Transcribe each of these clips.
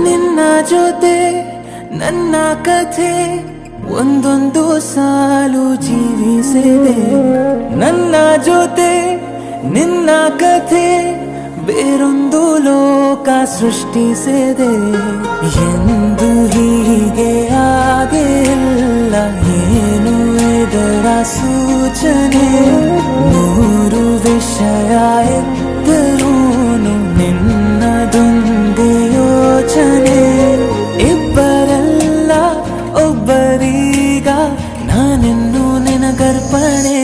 ನಿನ್ನ ಜೊತೆ ನನ್ನ ಕಥೆ ಒಂದೊಂದು ಸಾಲು ಜೀವಿಸಿದೆ. ನನ್ನ ಜೊತೆ ನಿನ್ನ ಕಥೆ ಬೇರೊಂದು ಲೋಕ ಸೃಷ್ಟಿಸಿದೆ. ಎಂದು ಹೀಗೆ ಆಗಿಲ್ಲ, ಏನು ಇದರ ಸೂಚನೆ? ನೂರು ವಿಷಯ ಇದ್ದರೂನು ನಿನ್ನದೊಂದೇ ಯೋಚನೆ. ಇಬ್ಬರಲ್ಲ ಒಬ್ಬರೀಗ ನಾನೆನ್ನು ನಿನಗರ್ಪಣೆ.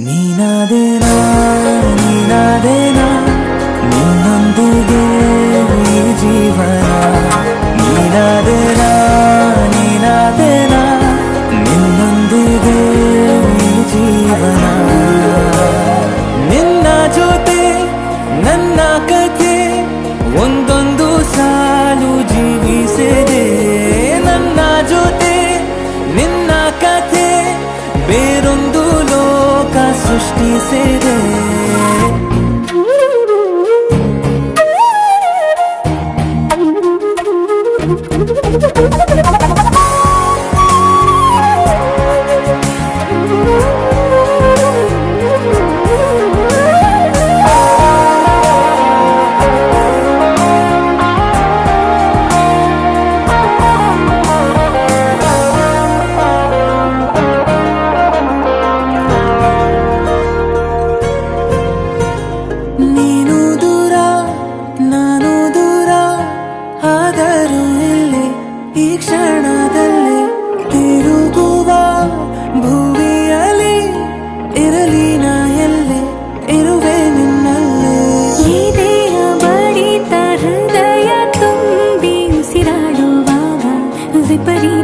ನೀನಾದೇನಾ ನೀನಾದೇನಾ ನಿನ್ನೊಂದಿಗೆ ಈ ಜೀವನ. ನೀನಾದೇನಾ ನೀನಾದೇನಾ ನಿನ್ನೊಂದಿಗೆ ಈ ಜೀವನ. ನಿನ್ನ ಜೊತೆ ನನ್ನ ಕಥೆ ಒಂದೊಂದು ಸಾಲು ಜೀವಿಸಿದೆ. ನನ್ನ ಜೊತೆ ನಿನ್ನ ಕಥೆ ಬೇರೊಂದು ಲೋಕ ಸೃಷ್ಟಿಸಿದೆ. ನೀನು ದೂರ ನಾನು ದೂರ ಆದರೂ ಇಲ್ಲಿ ಈ ಕ್ಷಣದಲ್ಲಿ ತಿರುಗುವ ಭುವಿಯಲ್ಲಿ ಇರಲಿ ನಾ ಎಲ್ಲೆ ಇರುವೆ ನಿನ್ನಲ್ಲೇ. ಎದೆಯ ಬಡಿತ ಹೃದಯ ತುಂಬಿ ಉಸಿರಾಡುವಾಗ ವಿಪರೀತ